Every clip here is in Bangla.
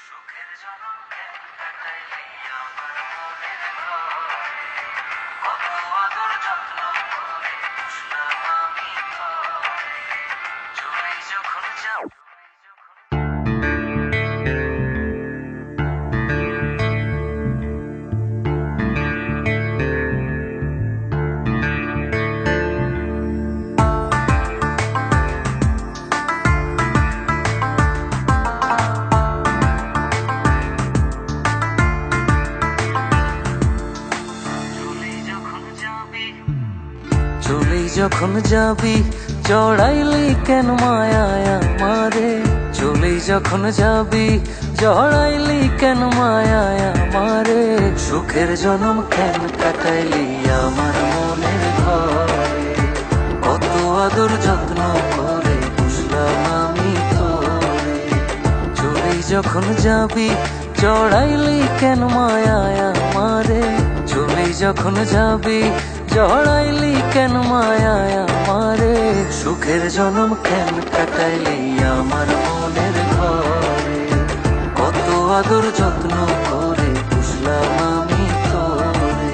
সুখের জনম কেন কাটাইলি আমার মনের ঘরে, কত আদর যত্ন করে পুষলাম আমি তোরে, চলে যখন যাও চলে যখন যাবি জড়াইলি কেন মায়ায় আমারে, চলে যখন যাবি জড়াইলি কেন মায়ায় আমারে, সুখের জনম কেন কাটাইলি আমার মনের ঘরে, কত আদর যত্ন করে পুষলাম আমি তোরে, চলে যখন যাবি জড়াইলি কেন মায়ায় আমারে, চলে যখন যাবি জড়াইলি কেন মায়ায় আমারে, সুখের জনম কেন কাটাইলি আমার মনের ঘরে, কত আদর যত্ন করে পুষলাম আমি তোরে।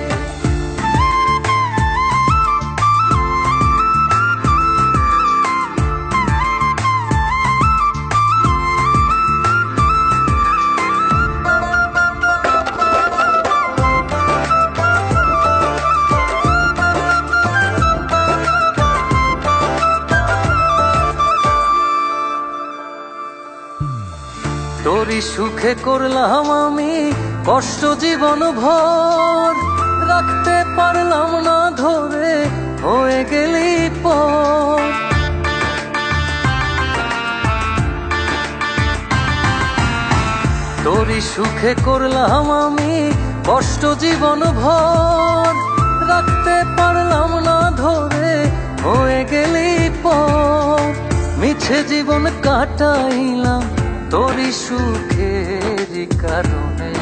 তোরই সুখে করলাম আমি কষ্ট জীবন ভর, রাখতে পারলাম না ধরে হয়ে গেলি পর, তোরই সুখে করলাম আমি কষ্ট জীবন ভর, রাখতে পারলাম না ধরে হয়ে গেলি পর, মিছে জীবন কাটাইলাম তোরই সুখের কারণে,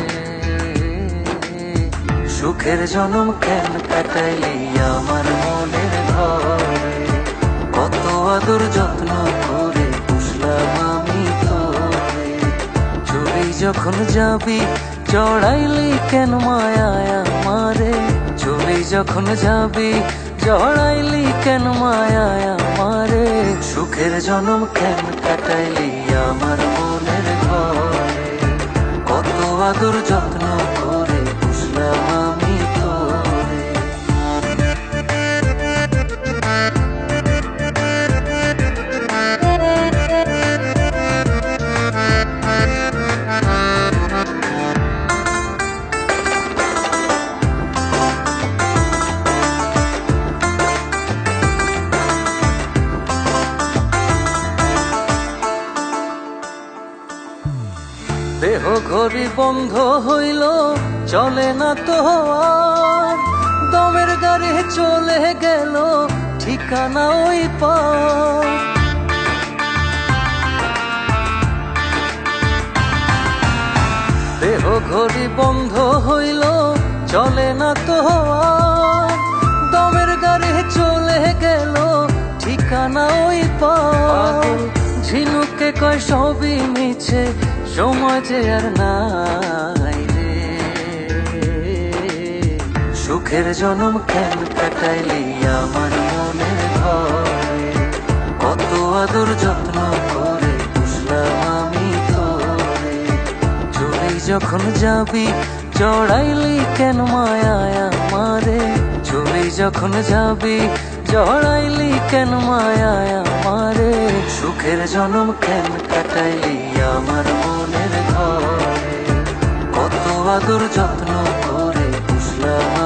সুখের জনম কেন কাটাইলি আমার মনের ঘরে, কত আদর যত্ন করে পুষলাম আমি তোরে, চলে যখন যাবি জড়াইলি কেন মায়ায় আমারে, চলে যখন যাবি জড়াইলি কেন মায়ায় আমারে, সুখের জনম কেন কাটাইলি আমার মনের ঘরে, কত আদর যত্ন করে পুষলাম আমি তোরে। দেহ ঘড়ি বন্ধ হইল চলে না তো আর, দমের গাড়ি চলে গেল ঠিকানা ওই পার, দেহ ঘড়ি বন্ধ হইল চলে না তো আর, দমের গাড়ি চলে গেল ঠিকানা ওই পার, ঝিনুকে কয় সবই মিছে সময় যে আর নাই রে, সুখের জনম কেন কাটাইলি আমার মনের ঘরে, কত আদর যত্ন করে পুষলাম আমি তোরে, চলে যখন যাবি জড়াইলি কেন মায়ায় আমারে, চলে যখন যাবি জড়াইলি কেন মায়ায় আমারে, সুখের জনম কেন কাটাইলি আমার মনের ঘরে, কত আদর যত্ন করে পুষলাম